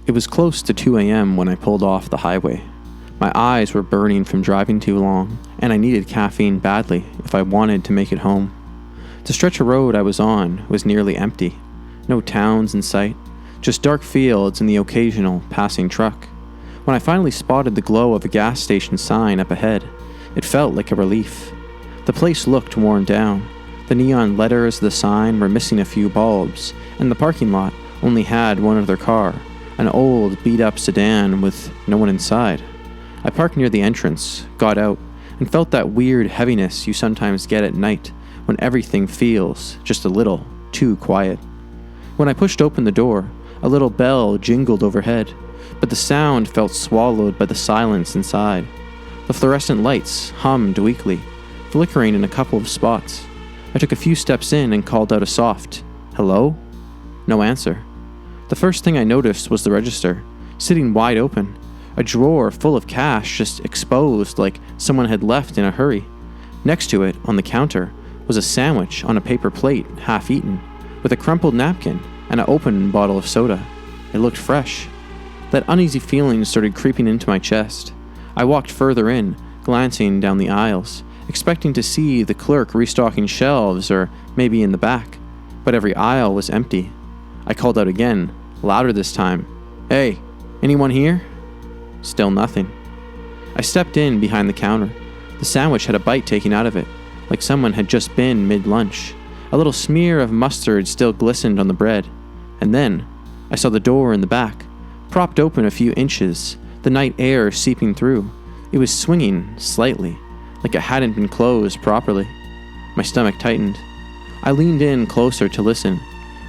It was close to 2 a.m. when I pulled off the highway. My eyes were burning from driving too long, and I needed caffeine badly if I wanted to make it home. The stretch of road I was on was nearly empty. No towns in sight, just dark fields and the occasional passing truck. When I finally spotted the glow of a gas station sign up ahead, it felt like a relief. The place looked worn down. The neon letters of the sign were missing a few bulbs, and the parking lot only had one other car, an old, beat-up sedan with no one inside. I parked near the entrance, got out, and felt that weird heaviness you sometimes get at night when everything feels just a little too quiet. When I pushed open the door, a little bell jingled overhead, but the sound felt swallowed by the silence inside. The fluorescent lights hummed weakly, flickering in a couple of spots. I took a few steps in and called out a soft, "Hello?" No answer. The first thing I noticed was the register, sitting wide open, a drawer full of cash just exposed like someone had left in a hurry. Next to it, on the counter, was a sandwich on a paper plate, half eaten, with a crumpled napkin and an open bottle of soda. It looked fresh. That uneasy feeling started creeping into my chest. I walked further in, glancing down the aisles, expecting to see the clerk restocking shelves or maybe in the back, but every aisle was empty. I called out again, louder this time. "Hey, anyone here?" Still nothing. I stepped in behind the counter. The sandwich had a bite taken out of it, like someone had just been mid-lunch. A little smear of mustard still glistened on the bread. And then, I saw the door in the back, propped open a few inches, the night air seeping through. It was swinging slightly, like it hadn't been closed properly. My stomach tightened. I leaned in closer to listen.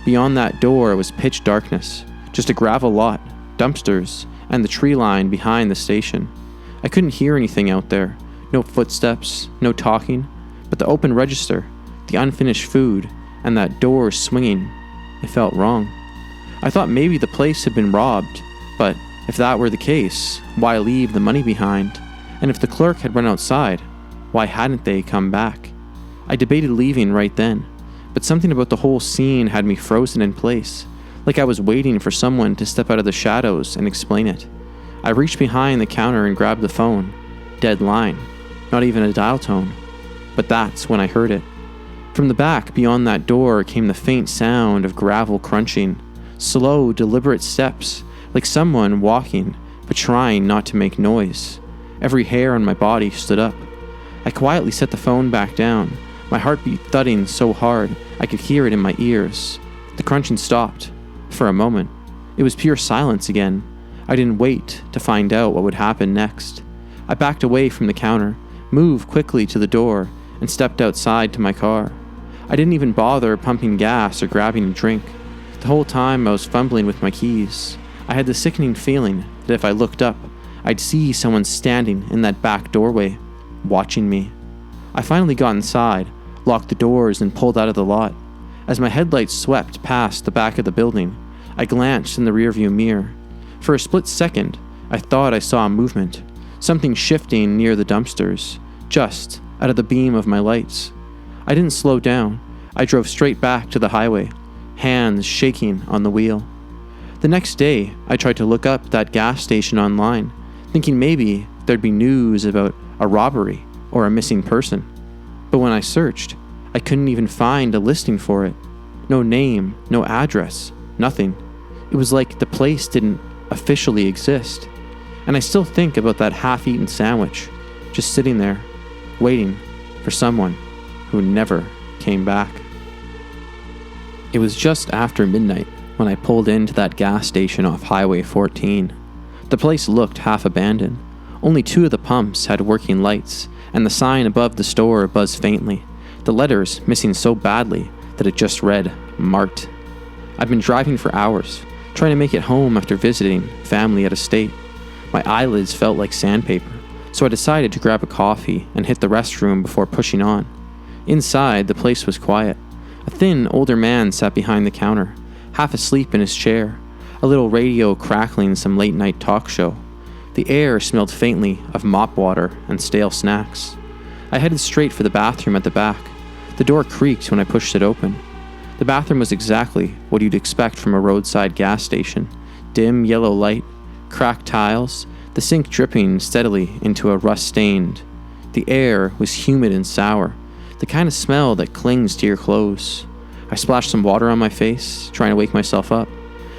Beyond that door was pitch darkness, just a gravel lot, dumpsters, and the tree line behind the station. I couldn't hear anything out there, no footsteps, no talking, but the open register, the unfinished food, and that door swinging. It felt wrong. I thought maybe the place had been robbed, but if that were the case, why leave the money behind? And if the clerk had run outside, why hadn't they come back? I debated leaving right then, but something about the whole scene had me frozen in place, like I was waiting for someone to step out of the shadows and explain it. I reached behind the counter and grabbed the phone. Dead line. Not even a dial tone. But that's when I heard it. From the back beyond that door came the faint sound of gravel crunching, slow, deliberate steps, like someone walking, but trying not to make noise. Every hair on my body stood up. I quietly set the phone back down, my heartbeat thudding so hard I could hear it in my ears. The crunching stopped. For a moment, it was pure silence again. I didn't wait to find out what would happen next. I backed away from the counter, moved quickly to the door, and stepped outside to my car. I didn't even bother pumping gas or grabbing a drink. The whole time I was fumbling with my keys. I had the sickening feeling that if I looked up, I'd see someone standing in that back doorway, watching me. I finally got inside, locked the doors, and pulled out of the lot. As my headlights swept past the back of the building, I glanced in the rearview mirror. For a split second, I thought I saw a movement, something shifting near the dumpsters, just out of the beam of my lights. I didn't slow down. I drove straight back to the highway, hands shaking on the wheel. The next day, I tried to look up that gas station online, thinking maybe there'd be news about a robbery or a missing person. But when I searched, I couldn't even find a listing for it. No name, no address, nothing. It was like the place didn't officially exist. And I still think about that half-eaten sandwich, just sitting there, waiting for someone who never came back. It was just after midnight when I pulled into that gas station off Highway 14. The place looked half abandoned. Only 2 of the pumps had working lights, and the sign above the store buzzed faintly, the letters missing so badly that it just read, "Mart." I've been driving for hours, trying to make it home after visiting family at a state. My eyelids felt like sandpaper, so I decided to grab a coffee and hit the restroom before pushing on. Inside, the place was quiet. A thin, older man sat behind the counter, half asleep in his chair, a little radio crackling some late-night talk show. The air smelled faintly of mop water and stale snacks. I headed straight for the bathroom at the back. The door creaked when I pushed it open. The bathroom was exactly what you'd expect from a roadside gas station. dim yellow light, cracked tiles, the sink dripping steadily into a rust-stained. The air was humid and sour, the kind of smell that clings to your clothes. I splashed some water on my face, trying to wake myself up.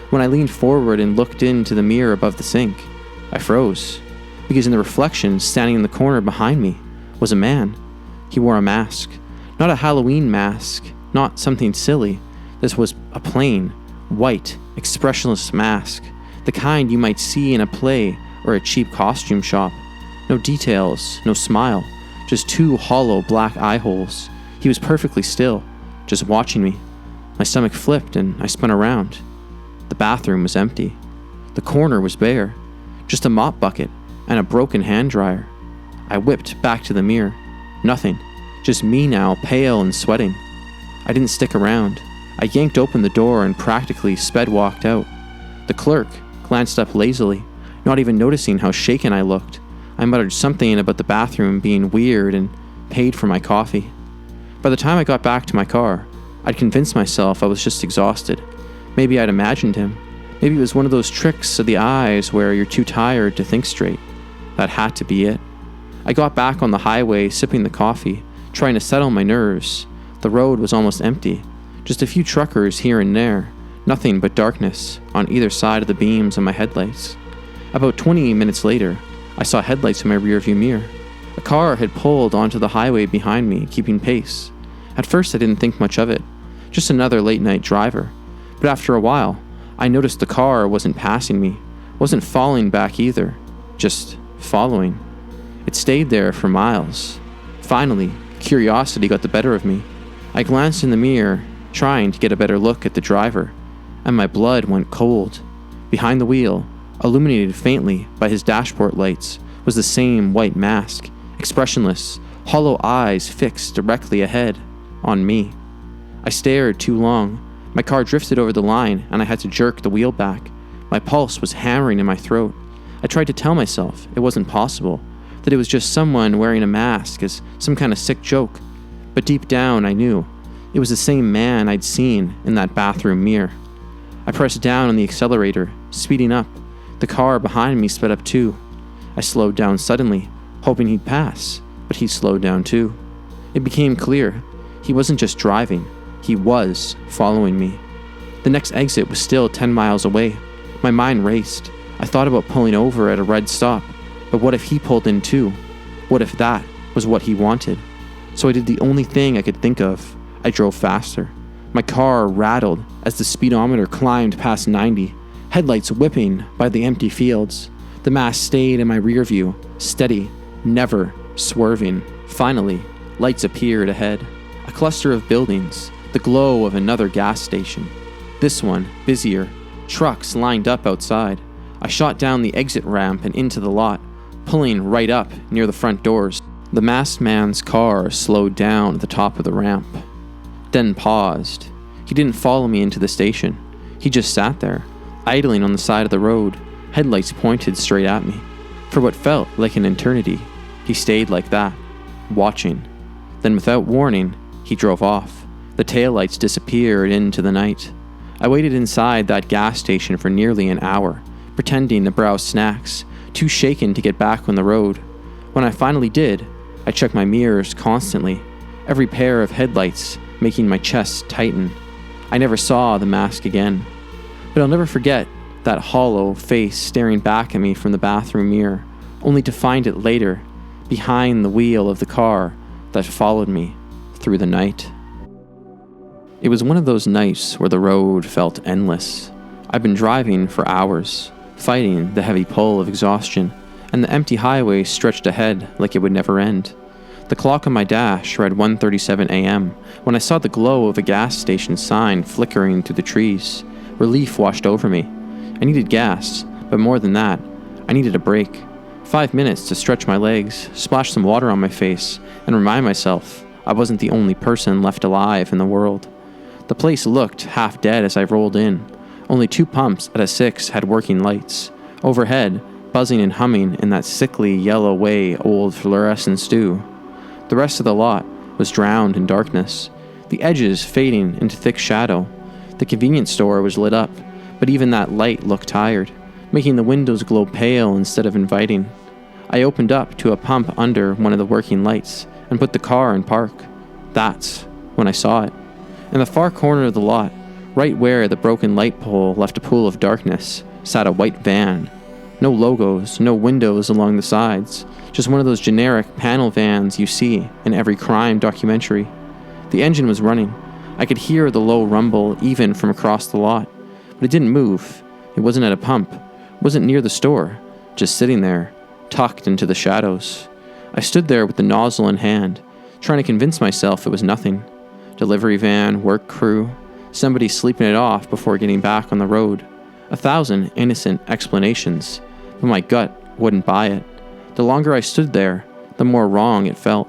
When I leaned forward and looked into the mirror above the sink, I froze, because in the reflection, standing in the corner behind me, was a man. He wore a mask. Not a Halloween mask, not something silly. This was a plain, white, expressionless mask, the kind you might see in a play or a cheap costume shop. No details, no smile, just two hollow black eye holes. He was perfectly still, just watching me. My stomach flipped and I spun around. The bathroom was empty. The corner was bare, just a mop bucket and a broken hand dryer. I whipped back to the mirror. Nothing, just me now, pale and sweating. I didn't stick around. I yanked open the door and practically walked out. The clerk glanced up lazily, not even noticing how shaken I looked. I muttered something about the bathroom being weird and paid for my coffee. By the time I got back to my car, I'd convinced myself I was just exhausted. Maybe I'd imagined him. Maybe it was one of those tricks of the eyes where you're too tired to think straight. That had to be it. I got back on the highway, sipping the coffee, trying to settle my nerves. The road was almost empty. Just a few truckers here and there. Nothing but darkness on either side of the beams of my headlights. About 20 minutes later, I saw headlights in my rearview mirror. A car had pulled onto the highway behind me, keeping pace. At first, I didn't think much of it. Just another late-night driver. But after a while, I noticed the car wasn't passing me, wasn't falling back either, just following. It stayed there for miles. Finally, curiosity got the better of me. I glanced in the mirror, trying to get a better look at the driver, and my blood went cold. Behind the wheel, illuminated faintly by his dashboard lights, was the same white mask, expressionless, hollow eyes fixed directly ahead, on me. I stared too long. My car drifted over the line, and I had to jerk the wheel back. My pulse was hammering in my throat. I tried to tell myself it wasn't possible, that it was just someone wearing a mask as some kind of sick joke. But deep down, I knew. It was the same man I'd seen in that bathroom mirror. I pressed down on the accelerator, speeding up. The car behind me sped up too. I slowed down suddenly, hoping he'd pass, but he slowed down too. It became clear. He wasn't just driving. He was following me. The next exit was still 10 miles away. My mind raced. I thought about pulling over at a red stop, but what if he pulled in too? What if that was what he wanted? So I did the only thing I could think of. I drove faster. My car rattled as the speedometer climbed past 90, headlights whipping by the empty fields. The mask stayed in my rear view, steady, never swerving. Finally, lights appeared ahead. A cluster of buildings, the glow of another gas station. This one, busier, trucks lined up outside. I shot down the exit ramp and into the lot, pulling right up near the front doors. The masked man's car slowed down at the top of the ramp, then paused. He didn't follow me into the station. He just sat there, idling on the side of the road, headlights pointed straight at me. For what felt like an eternity, he stayed like that, watching. Then without warning, he drove off. The taillights disappeared into the night. I waited inside that gas station for nearly an hour, pretending to browse snacks, too shaken to get back on the road. When I finally did, I checked my mirrors constantly, every pair of headlights making my chest tighten. I never saw the mask again. But I'll never forget that hollow face staring back at me from the bathroom mirror, only to find it later, behind the wheel of the car that followed me through the night. It was one of those nights where the road felt endless. I'd been driving for hours, fighting the heavy pull of exhaustion, and the empty highway stretched ahead like it would never end. The clock on my dash read 1:37 a.m. when I saw the glow of a gas station sign flickering through the trees. Relief washed over me. I needed gas, but more than that, I needed a break. 5 minutes to stretch my legs, splash some water on my face, and remind myself I wasn't the only person left alive in the world. The place looked half dead as I rolled in. Only 2 pumps out of 6 had working lights. Overhead, buzzing and humming in that sickly yellow way old fluorescents do. The rest of the lot was drowned in darkness, the edges fading into thick shadow. The convenience store was lit up, but even that light looked tired, making the windows glow pale instead of inviting. I opened up to a pump under one of the working lights and put the car in park. That's when I saw it. In the far corner of the lot, right where the broken light pole left a pool of darkness, sat a white van. No logos, no windows along the sides, just one of those generic panel vans you see in every crime documentary. The engine was running. I could hear the low rumble even from across the lot, but it didn't move. It wasn't at a pump, wasn't near the store, just sitting there, tucked into the shadows. I stood there with the nozzle in hand, trying to convince myself it was nothing. Delivery van, work crew, somebody sleeping it off before getting back on the road. 1,000 innocent explanations, but my gut wouldn't buy it. The longer I stood there, the more wrong it felt.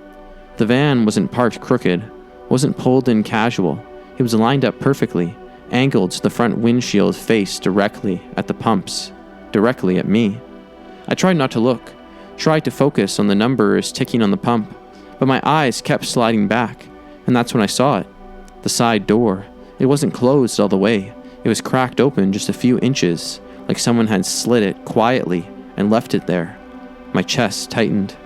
The van wasn't parked crooked, wasn't pulled in casual. It was lined up perfectly, angled so the front windshield faced directly at the pumps, directly at me. I tried not to look, tried to focus on the numbers ticking on the pump, but my eyes kept sliding back, and that's when I saw it. The side door. It wasn't closed all the way. It was cracked open just a few inches, like someone had slid it quietly and left it there. My chest tightened.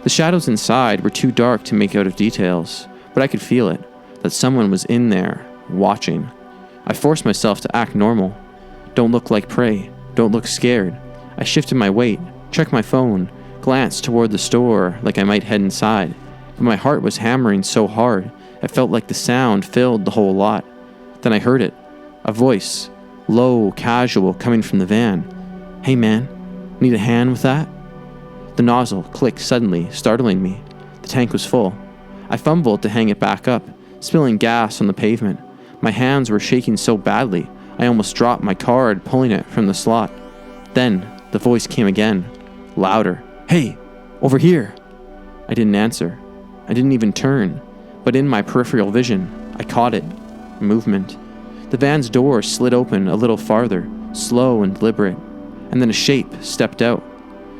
The shadows inside were too dark to make out of details, but I could feel it, that someone was in there, watching. I forced myself to act normal. Don't look like prey. Don't look scared. I shifted my weight, checked my phone, glanced toward the store like I might head inside, but my heart was hammering so hard, it felt like the sound filled the whole lot. Then I heard it. A voice, low, casual, coming from the van. "Hey man, need a hand with that?" The nozzle clicked suddenly, startling me. The tank was full. I fumbled to hang it back up, spilling gas on the pavement. My hands were shaking so badly, I almost dropped my card pulling it from the slot. Then, the voice came again, louder. "Hey, over here!" I didn't answer. I didn't even turn, but in my peripheral vision, I caught it. Movement. The van's door slid open a little farther, slow and deliberate, and then a shape stepped out.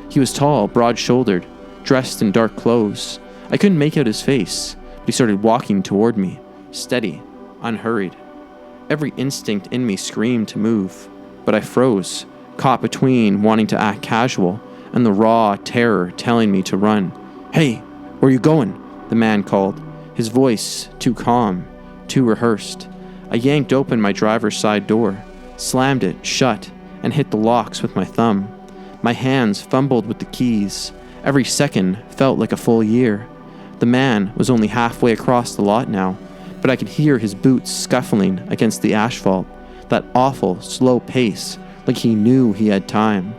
He was tall, broad-shouldered, dressed in dark clothes. I couldn't make out his face, but he started walking toward me, steady, unhurried. Every instinct in me screamed to move, but I froze, caught between wanting to act casual and the raw terror telling me to run. "Hey, where you going?" the man called, his voice too calm, too rehearsed. I yanked open my driver's side door, slammed it shut, and hit the locks with my thumb. My hands fumbled with the keys. Every second felt like a full year. The man was only halfway across the lot now, but I could hear his boots scuffling against the asphalt, that awful, slow pace, like he knew he had time.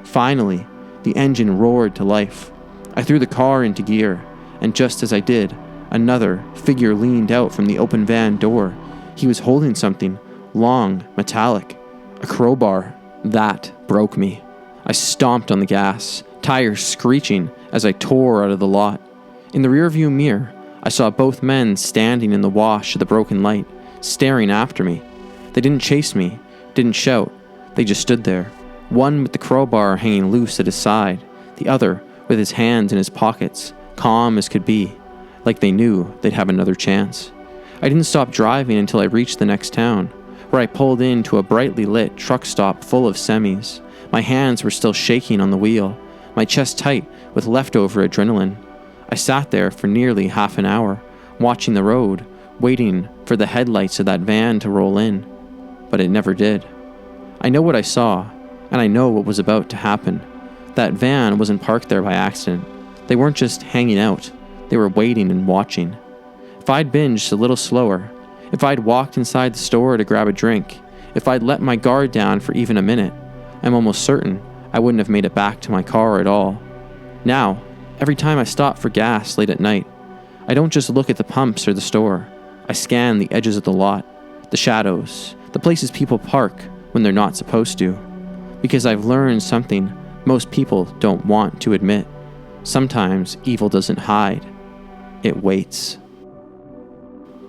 Finally, the engine roared to life. I threw the car into gear, and just as I did, another figure leaned out from the open van door. He was holding something, long, metallic, a crowbar. That broke me. I stomped on the gas, tires screeching as I tore out of the lot. In the rearview mirror, I saw both men standing in the wash of the broken light, staring after me. They didn't chase me, didn't shout. They just stood there, one with the crowbar hanging loose at his side, the other with his hands in his pockets, calm as could be, like they knew they'd have another chance. I didn't stop driving until I reached the next town, where I pulled into a brightly lit truck stop full of semis. My hands were still shaking on the wheel, my chest tight with leftover adrenaline. I sat there for nearly half an hour, watching the road, waiting for the headlights of that van to roll in. But it never did. I know what I saw, and I know what was about to happen. That van wasn't parked there by accident. They weren't just hanging out. They were waiting and watching. If I'd been just a little slower, if I'd walked inside the store to grab a drink, if I'd let my guard down for even a minute, I'm almost certain I wouldn't have made it back to my car at all. Now, every time I stop for gas late at night, I don't just look at the pumps or the store. I scan the edges of the lot, the shadows, the places people park when they're not supposed to. Because I've learned something most people don't want to admit. Sometimes evil doesn't hide. It waits.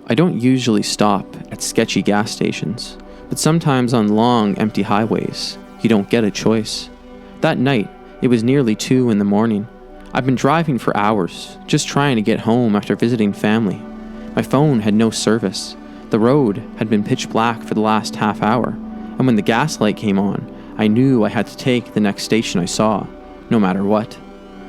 I don't usually stop at sketchy gas stations, but sometimes on long, empty highways, you don't get a choice. That night, it was nearly 2 in the morning. I've been driving for hours, just trying to get home after visiting family. My phone had no service. The road had been pitch black for the last half hour, and and when the gas light came on, I knew I had to take the next station I saw, no matter what.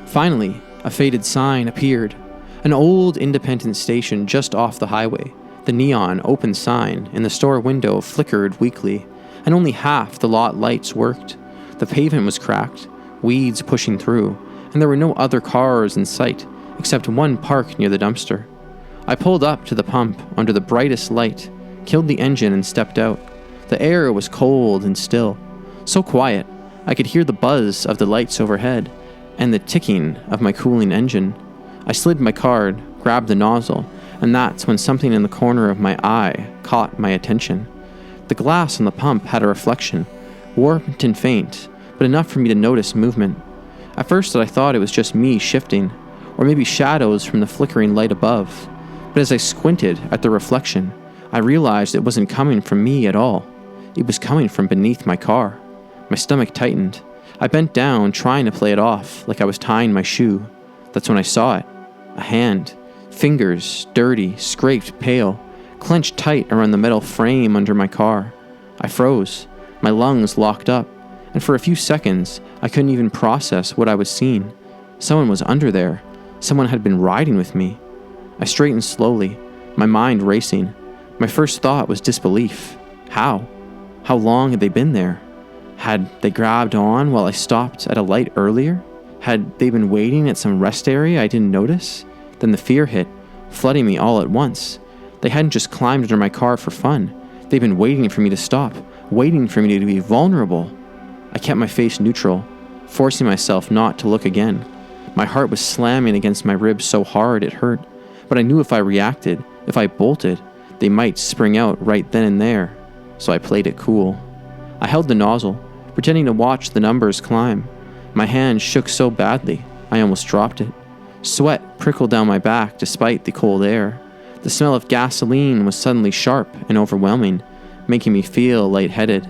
Finally, a faded sign appeared. An old independent station just off the highway. The neon open sign in the store window flickered weakly, and only half the lot lights worked. The pavement was cracked, weeds pushing through, and there were no other cars in sight, except one parked near the dumpster. I pulled up to the pump under the brightest light, killed the engine and stepped out. The air was cold and still, so quiet I could hear the buzz of the lights overhead and the ticking of my cooling engine. I slid my card, grabbed the nozzle, and that's when something in the corner of my eye caught my attention. The glass on the pump had a reflection, warped and faint, but enough for me to notice movement. At first I thought it was just me shifting, or maybe shadows from the flickering light above, but as I squinted at the reflection, I realized it wasn't coming from me at all. It was coming from beneath my car. My stomach tightened. I bent down, trying to play it off like I was tying my shoe. That's when I saw it. A hand. Fingers, dirty, scraped, pale, clenched tight around the metal frame under my car. I froze. My lungs locked up, and for a few seconds, I couldn't even process what I was seeing. Someone was under there. Someone had been riding with me. I straightened slowly, my mind racing. My first thought was disbelief. How? How long had they been there? Had they grabbed on while I stopped at a light earlier? Had they been waiting at some rest area I didn't notice? Then the fear hit, flooding me all at once. They hadn't just climbed under my car for fun. They'd been waiting for me to stop, waiting for me to be vulnerable. I kept my face neutral, forcing myself not to look again. My heart was slamming against my ribs so hard it hurt, but I knew if I reacted, if I bolted, they might spring out right then and there, so I played it cool. I held the nozzle, pretending to watch the numbers climb. My hand shook so badly, I almost dropped it. Sweat prickled down my back despite the cold air. The smell of gasoline was suddenly sharp and overwhelming, making me feel lightheaded.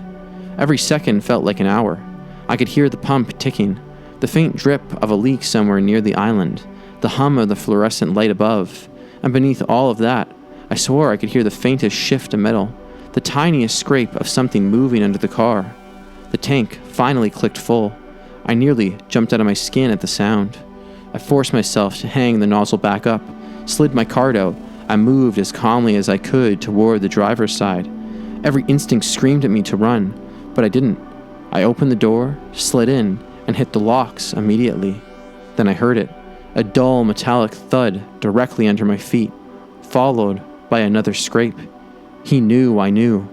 Every second felt like an hour. I could hear the pump ticking, the faint drip of a leak somewhere near the island, the hum of the fluorescent light above, and beneath all of that, I swore I could hear the faintest shift of metal, the tiniest scrape of something moving under the car. The tank finally clicked full. I nearly jumped out of my skin at the sound. I forced myself to hang the nozzle back up, slid my card out. I moved as calmly as I could toward the driver's side. Every instinct screamed at me to run, but I didn't. I opened the door, slid in, and hit the locks immediately. Then I heard it, a dull metallic thud directly under my feet, followed by another scrape. He knew I knew.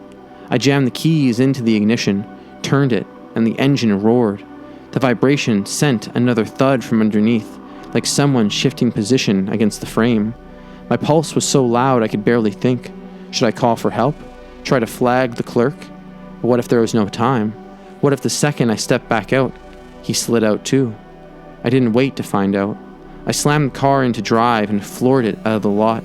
I jammed the keys into the ignition, turned it, and the engine roared. The vibration sent another thud from underneath, like someone shifting position against the frame. My pulse was so loud I could barely think. Should I call for help? Try to flag the clerk? But what if there was no time? What if the second I stepped back out, he slid out too? I didn't wait to find out. I slammed the car into drive and floored it out of the lot.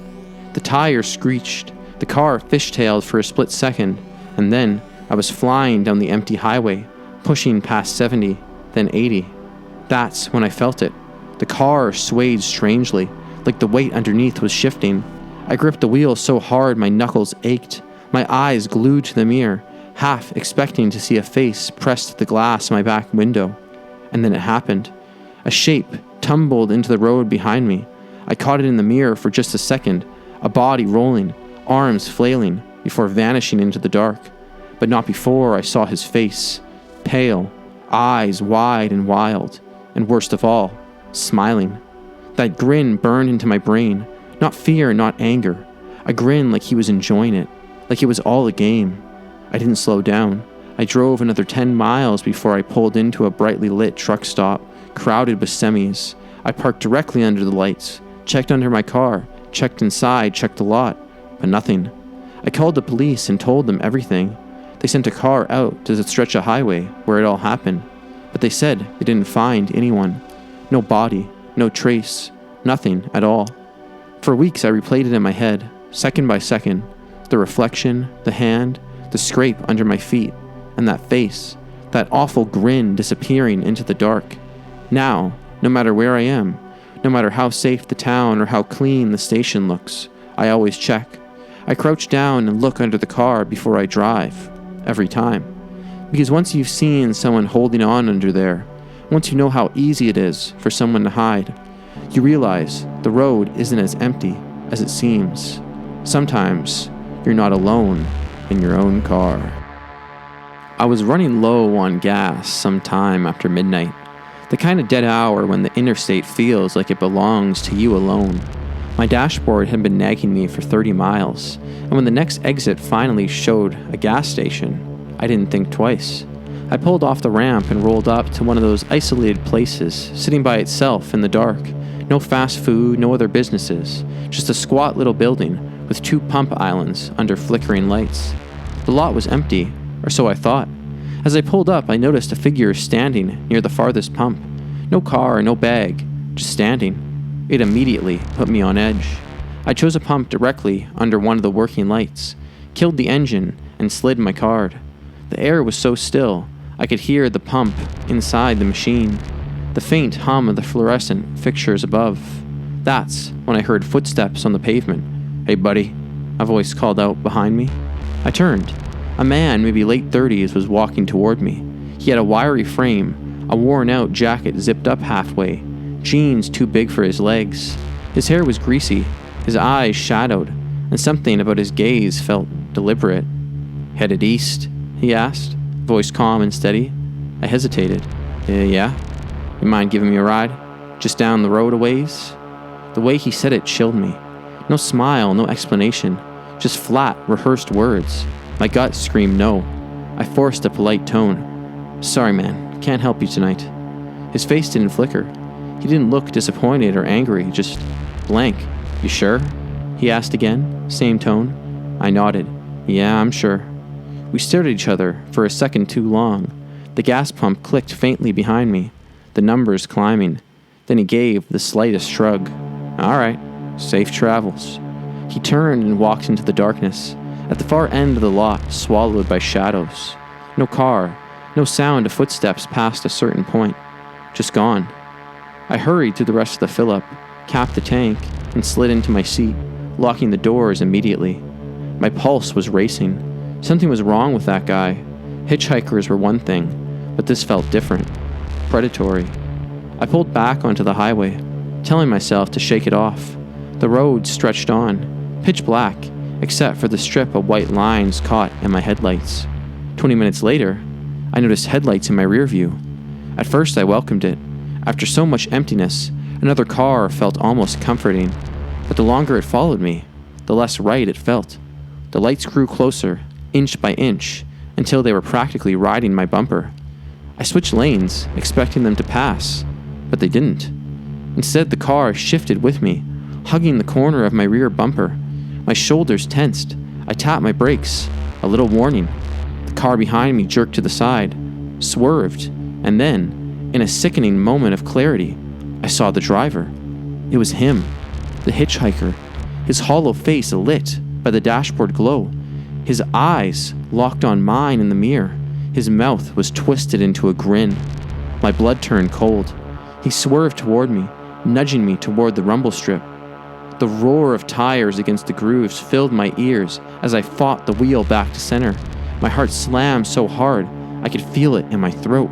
The tires screeched. The car fishtailed for a split second, and then I was flying down the empty highway, pushing past 70, then 80. That's when I felt it. The car swayed strangely, like the weight underneath was shifting. I gripped the wheel so hard my knuckles ached, my eyes glued to the mirror, half expecting to see a face pressed to the glass of my back window. And then it happened. A shape tumbled into the road behind me. I caught it in the mirror for just a second, a body rolling, arms flailing, before vanishing into the dark. But not before I saw his face, pale, eyes wide and wild, and worst of all, smiling. That grin burned into my brain, not fear, not anger, a grin like he was enjoying it, like it was all a game. I didn't slow down. I drove another 10 miles before I pulled into a brightly lit truck stop, crowded with semis. I parked directly under the lights, checked under my car, checked inside, checked the lot, but nothing. I called the police and told them everything. They sent a car out to the stretch of highway where it all happened, but they said they didn't find anyone. No body, no trace, nothing at all. For weeks I replayed it in my head, second by second, the reflection, the hand, the scrape under my feet, and that face, that awful grin disappearing into the dark. Now, no matter where I am, no matter how safe the town or how clean the station looks, I always check. I crouch down and look under the car before I drive, every time. Because once you've seen someone holding on under there, once you know how easy it is for someone to hide, you realize the road isn't as empty as it seems. Sometimes you're not alone in your own car. I was running low on gas sometime after midnight, the kind of dead hour when the interstate feels like it belongs to you alone. My dashboard had been nagging me for 30 miles, and when the next exit finally showed a gas station, I didn't think twice. I pulled off the ramp and rolled up to one of those isolated places, sitting by itself in the dark. No fast food, no other businesses, just a squat little building with 2 pump islands under flickering lights. The lot was empty, or so I thought. As I pulled up, I noticed a figure standing near the farthest pump. No car, no bag, just standing. It immediately put me on edge. I chose a pump directly under one of the working lights, killed the engine, and slid my card. The air was so still, I could hear the pump inside the machine, the faint hum of the fluorescent fixtures above. That's when I heard footsteps on the pavement. "Hey buddy," a voice called out behind me. I turned. A man, maybe late 30s, was walking toward me. He had a wiry frame, a worn-out jacket zipped up halfway, jeans too big for his legs. His hair was greasy, his eyes shadowed, and something about his gaze felt deliberate. "Headed east?" he asked, voice calm and steady. I hesitated. Yeah? You mind giving me a ride? Just down the road a ways?" The way he said it chilled me. No smile, no explanation, just flat, rehearsed words. My gut screamed no. I forced a polite tone. "Sorry man, can't help you tonight." His face didn't flicker. He didn't look disappointed or angry, just blank. "You sure?" he asked again, same tone. I nodded. "Yeah, I'm sure." We stared at each other for a second too long. The gas pump clicked faintly behind me, the numbers climbing. Then he gave the slightest shrug. "All right, safe travels." He turned and walked into the darkness, at the far end of the lot, swallowed by shadows. No car, no sound of footsteps past a certain point. Just gone. I hurried through the rest of the fill-up, capped the tank, and slid into my seat, locking the doors immediately. My pulse was racing. Something was wrong with that guy. Hitchhikers were one thing, but this felt different. Predatory. I pulled back onto the highway, telling myself to shake it off. The road stretched on, pitch black, except for the strip of white lines caught in my headlights. 20 minutes later, I noticed headlights in my rear view. At first I welcomed it. After so much emptiness, another car felt almost comforting. But the longer it followed me, the less right it felt. The lights grew closer, inch by inch, until they were practically riding my bumper. I switched lanes, expecting them to pass, but they didn't. Instead, the car shifted with me, hugging the corner of my rear bumper. My shoulders tensed. I tapped my brakes, a little warning. The car behind me jerked to the side, swerved, and then, in a sickening moment of clarity, I saw the driver. It was him, the hitchhiker, his hollow face lit by the dashboard glow. His eyes locked on mine in the mirror. His mouth was twisted into a grin. My blood turned cold. He swerved toward me, nudging me toward the rumble strip. The roar of tires against the grooves filled my ears as I fought the wheel back to center. My heart slammed so hard I could feel it in my throat.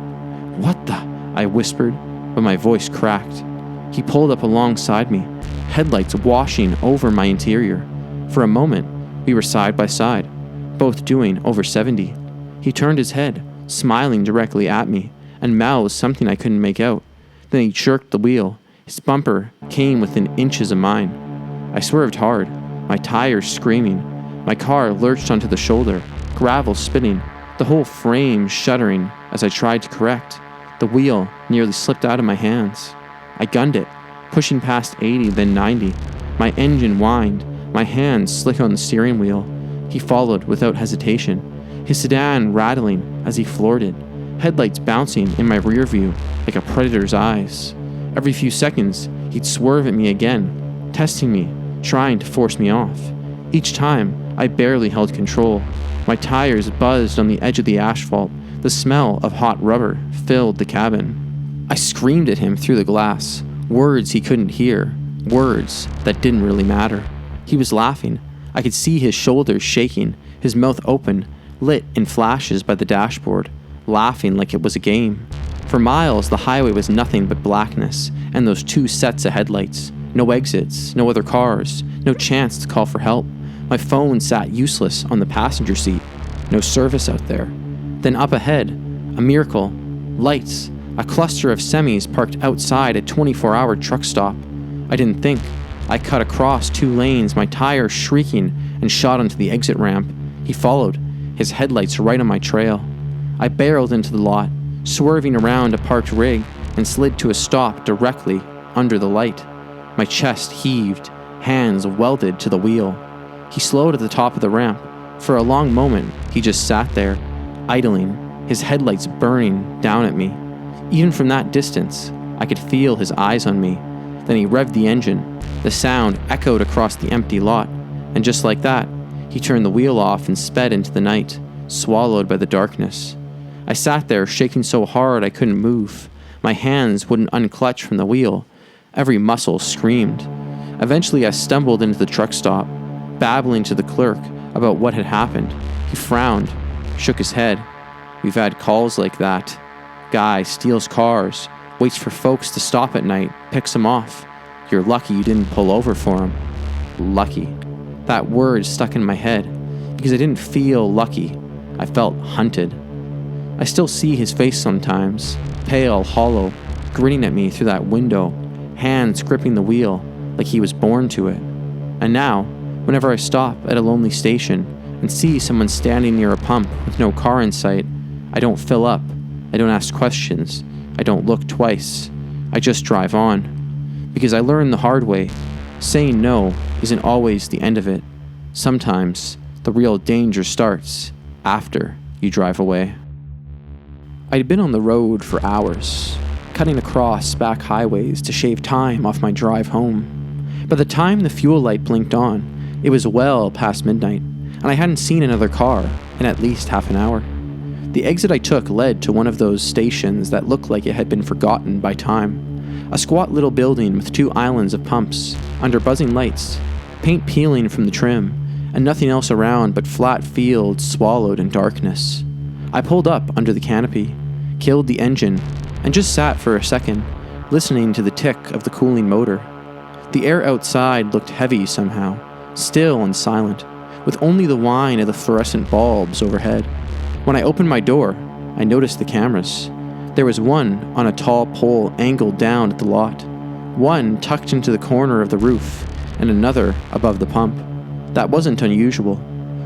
"What the?" I whispered, but my voice cracked. He pulled up alongside me, headlights washing over my interior. For a moment, we were side by side, both doing over 70. He turned his head, smiling directly at me, and mouthed something I couldn't make out. Then he jerked the wheel. His bumper came within inches of mine. I swerved hard, my tires screaming. My car lurched onto the shoulder, gravel spitting, the whole frame shuddering as I tried to correct. The wheel nearly slipped out of my hands. I gunned it, pushing past 80, then 90. My engine whined, my hands slick on the steering wheel. He followed without hesitation, his sedan rattling as he floored it, headlights bouncing in my rear view like a predator's eyes. Every few seconds, he'd swerve at me again, testing me, trying to force me off. Each time, I barely held control. My tires buzzed on the edge of the asphalt. The smell of hot rubber filled the cabin. I screamed at him through the glass, words he couldn't hear, words that didn't really matter. He was laughing. I could see his shoulders shaking, his mouth open, lit in flashes by the dashboard. laughing like it was a game. For miles, the highway was nothing but blackness, and those 2 sets of headlights. No exits, no other cars, no chance to call for help. My phone sat useless on the passenger seat. No service out there. Then up ahead, a miracle. Lights. A cluster of semis parked outside a 24-hour truck stop. I didn't think. I cut across 2 lanes, my tires shrieking, and shot onto the exit ramp. He followed, his headlights right on my trail. I barreled into the lot, swerving around a parked rig, and slid to a stop directly under the light. My chest heaved, hands welded to the wheel. He slowed at the top of the ramp. For a long moment, he just sat there, idling, his headlights burning down at me. Even from that distance, I could feel his eyes on me. Then he revved the engine. The sound echoed across the empty lot, and just like that, he turned the wheel off and sped into the night, swallowed by the darkness. I sat there, shaking so hard I couldn't move. My hands wouldn't unclutch from the wheel. Every muscle screamed. Eventually, I stumbled into the truck stop, babbling to the clerk about what had happened. He frowned, shook his head. We've had calls like that. Guy steals cars, waits for folks to stop at night, picks them off. You're lucky you didn't pull over for him. Lucky. That word stuck in my head, because I didn't feel lucky. I felt hunted. I still see his face sometimes, pale, hollow, grinning at me through that window, hands gripping the wheel like he was born to it. And now, whenever I stop at a lonely station and see someone standing near a pump with no car in sight, I don't fill up, I don't ask questions, I don't look twice, I just drive on. Because I learned the hard way, saying no isn't always the end of it. Sometimes the real danger starts after you drive away. I'd been on the road for hours, cutting across back highways to shave time off my drive home. By the time the fuel light blinked on, it was well past midnight, and I hadn't seen another car in at least half an hour. The exit I took led to one of those stations that looked like it had been forgotten by time. A squat little building with 2 islands of pumps, under buzzing lights, paint peeling from the trim, and nothing else around but flat fields swallowed in darkness. I pulled up under the canopy, killed the engine, and just sat for a second, listening to the tick of the cooling motor. The air outside looked heavy somehow, still and silent, with only the whine of the fluorescent bulbs overhead. When I opened my door, I noticed the cameras. There was one on a tall pole angled down at the lot, one tucked into the corner of the roof, and another above the pump. That wasn't unusual.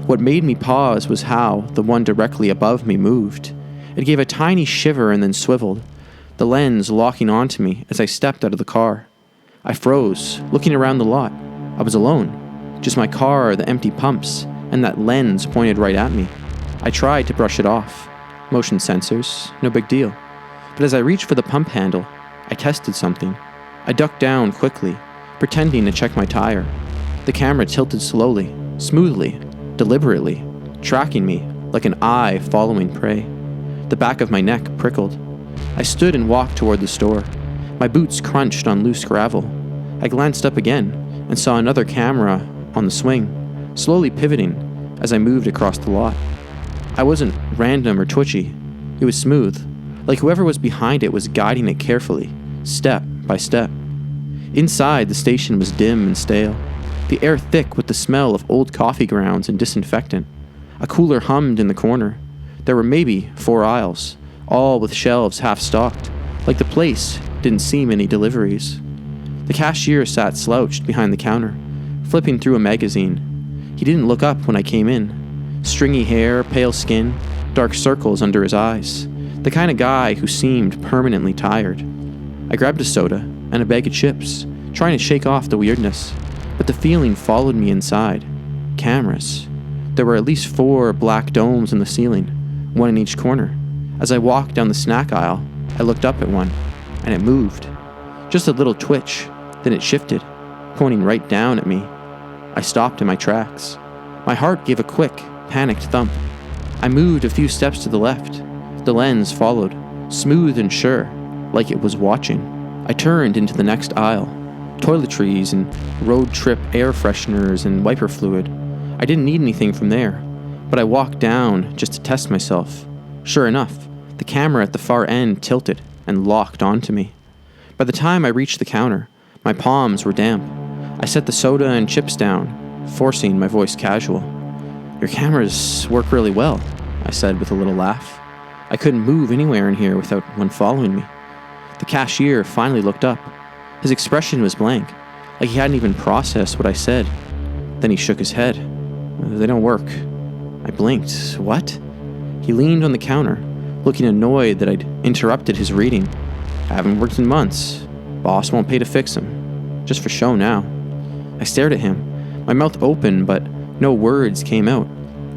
What made me pause was how the one directly above me moved. It gave a tiny shiver and then swiveled, the lens locking onto me as I stepped out of the car. I froze, looking around the lot. I was alone. Just my car, the empty pumps, and that lens pointed right at me. I tried to brush it off. Motion sensors, no big deal. But as I reached for the pump handle, I tested something. I ducked down quickly, pretending to check my tire. The camera tilted slowly, smoothly, deliberately, tracking me like an eye following prey. The back of my neck prickled. I stood and walked toward the store. My boots crunched on loose gravel. I glanced up again and saw another camera on the swing, slowly pivoting as I moved across the lot. I wasn't random or twitchy. It was smooth, like whoever was behind it was guiding it carefully, step by step. Inside, the station was dim and stale, the air thick with the smell of old coffee grounds and disinfectant. A cooler hummed in the corner. There were maybe 4 aisles, all with shelves half-stocked, like the place didn't see many deliveries. The cashier sat slouched behind the counter, flipping through a magazine. He didn't look up when I came in. Stringy hair, pale skin, dark circles under his eyes. The kind of guy who seemed permanently tired. I grabbed a soda and a bag of chips, trying to shake off the weirdness, but the feeling followed me inside. Cameras. There were at least 4 black domes in the ceiling, one in each corner. As I walked down the snack aisle, I looked up at one, and it moved. Just a little twitch, then it shifted, pointing right down at me. I stopped in my tracks. My heart gave a quick, panicked thump. I moved a few steps to the left. The lens followed, smooth and sure, like it was watching. I turned into the next aisle. Toiletries and road trip air fresheners and wiper fluid. I didn't need anything from there, but I walked down just to test myself. Sure enough, The camera at the far end tilted and locked onto me. By the time I reached the counter, my palms were damp. I set the soda and chips down, forcing my voice casual. "Your cameras work really well," I said with a little laugh. I couldn't move anywhere in here without one following me. The cashier finally looked up. His expression was blank, like he hadn't even processed what I said. Then he shook his head. "They don't work." I blinked. "What?" He leaned on the counter, looking annoyed that I'd interrupted his reading. "Haven't worked in months. Boss won't pay to fix them. Just for show now." I stared at him, my mouth open, but no words came out.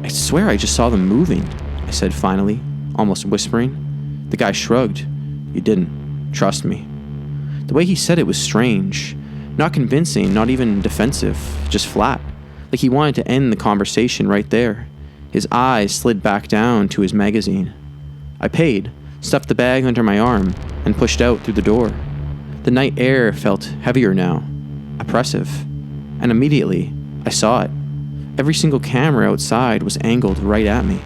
"I swear I just saw them moving," I said finally, almost whispering. The guy shrugged. "You didn't. Trust me." The way he said it was strange. Not convincing, not even defensive, just flat. Like he wanted to end the conversation right there. His eyes slid back down to his magazine. I paid, stuffed the bag under my arm, and pushed out through the door. The night air felt heavier now, oppressive, and immediately I saw it. Every single camera outside was angled right at me.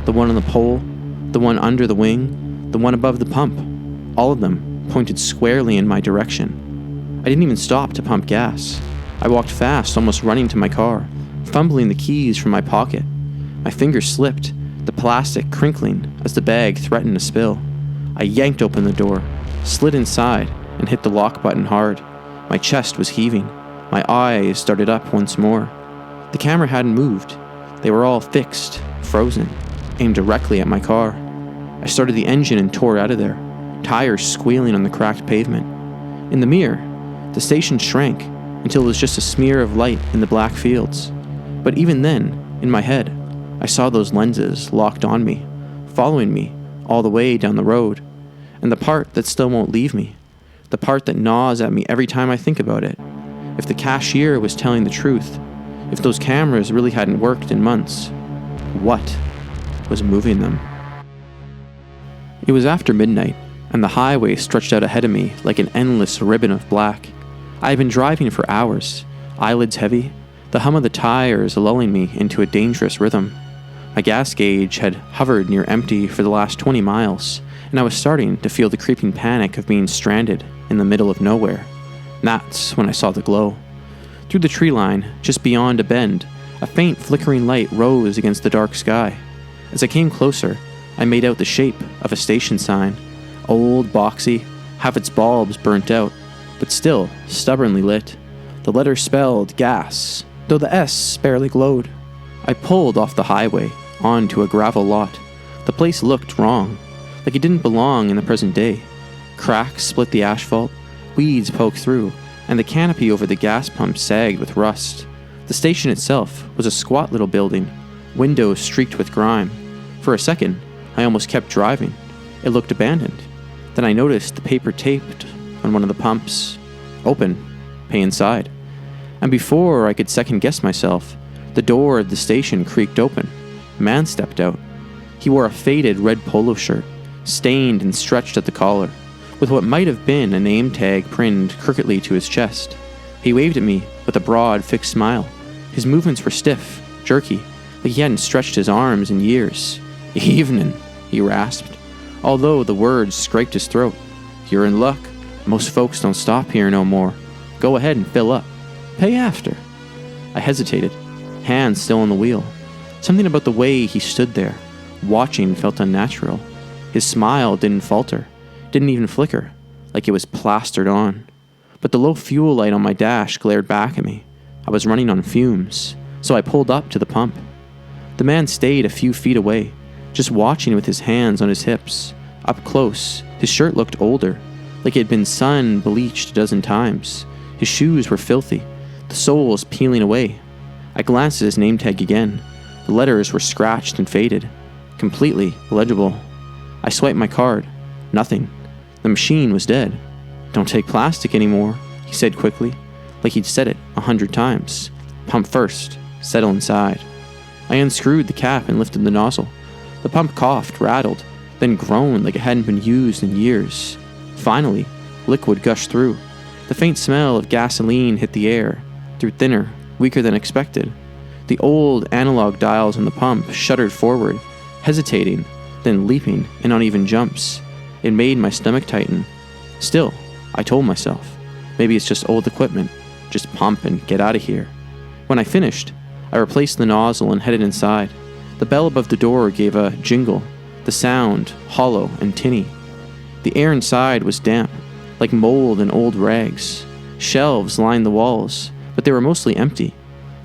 The one on the pole, the one under the wing, the one above the pump. All of them pointed squarely in my direction. I didn't even stop to pump gas. I walked fast, almost running to my car, fumbling the keys from my pocket. My fingers slipped, the plastic crinkling as the bag threatened to spill. I yanked open the door, slid inside, and hit the lock button hard. My chest was heaving. My eyes started up once more. The camera hadn't moved. They were all fixed, frozen, aimed directly at my car. I started the engine and tore out of there, tires squealing on the cracked pavement. In the mirror, the station shrank until it was just a smear of light in the black fields. But even then, in my head, I saw those lenses locked on me, following me all the way down the road. And the part that still won't leave me, the part that gnaws at me every time I think about it. If the cashier was telling the truth, if those cameras really hadn't worked in months, what was moving them? It was after midnight, and the highway stretched out ahead of me like an endless ribbon of black. I had been driving for hours, eyelids heavy, the hum of the tires lulling me into a dangerous rhythm. My gas gauge had hovered near empty for the last 20 miles, and I was starting to feel the creeping panic of being stranded in the middle of nowhere. That's when I saw the glow. Through the tree line, just beyond a bend, a faint flickering light rose against the dark sky. As I came closer, I made out the shape of a station sign, old, boxy, half its bulbs burnt out, but still stubbornly lit. The letter spelled gas, though the S barely glowed. I pulled off the highway, onto a gravel lot. The place looked wrong, like it didn't belong in the present day. Cracks split the asphalt, weeds poked through, and the canopy over the gas pump sagged with rust. The station itself was a squat little building, windows streaked with grime. For a second, I almost kept driving. It looked abandoned. Then I noticed the paper taped on one of the pumps. Open. Pay inside. And before I could second-guess myself, the door of the station creaked open. A man stepped out. He wore a faded red polo shirt, stained and stretched at the collar, with what might have been a name tag pinned crookedly to his chest. He waved at me with a broad, fixed smile. His movements were stiff, jerky, like he hadn't stretched his arms in years. "Evening," he rasped, although the words scraped his throat. "You're in luck. Most folks don't stop here no more. Go ahead and fill up. Pay after." I hesitated, hands still on the wheel. Something about the way he stood there, watching, felt unnatural. His smile didn't falter, didn't even flicker, like it was plastered on. But the low fuel light on my dash glared back at me. I was running on fumes, so I pulled up to the pump. The man stayed a few feet away, just watching with his hands on his hips. Up close, his shirt looked older, like it had been sun-bleached a dozen times. His shoes were filthy, the soles peeling away. I glanced at his name tag again. The letters were scratched and faded, completely illegible. I swiped my card. Nothing. The machine was dead. "Don't take plastic anymore," he said quickly, like he'd said it 100 times. "Pump first. Settle inside." I unscrewed the cap and lifted the nozzle. The pump coughed, rattled, then groaned like it hadn't been used in years. Finally, liquid gushed through. The faint smell of gasoline hit the air, grew thinner, weaker than expected. The old analog dials on the pump shuddered forward, hesitating, then leaping in uneven jumps. It made my stomach tighten. Still, I told myself, maybe it's just old equipment. Just pump and get out of here. When I finished, I replaced the nozzle and headed inside. The bell above the door gave a jingle, the sound hollow and tinny. The air inside was damp, like mold and old rags. Shelves lined the walls, but they were mostly empty.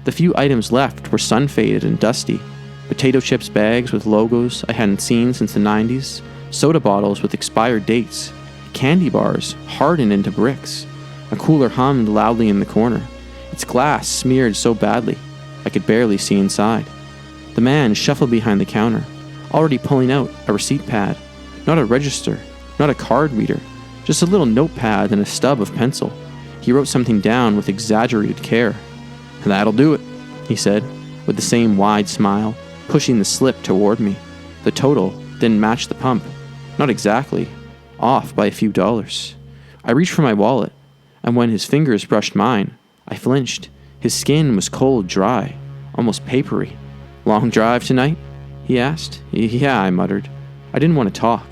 The few items left were sun-faded and dusty. Potato chips bags with logos I hadn't seen since the 90s, soda bottles with expired dates, candy bars hardened into bricks. A cooler hummed loudly in the corner, its glass smeared so badly I could barely see inside. The man shuffled behind the counter, already pulling out a receipt pad. Not a register, not a card reader, just a little notepad and a stub of pencil. He wrote something down with exaggerated care. "That'll do it," he said, with the same wide smile, pushing the slip toward me. The total didn't match the pump. Not exactly. Off by a few dollars. I reached for my wallet, and when his fingers brushed mine, I flinched. His skin was cold dry, almost papery. "Long drive tonight?" he asked. "Yeah," I muttered. I didn't want to talk.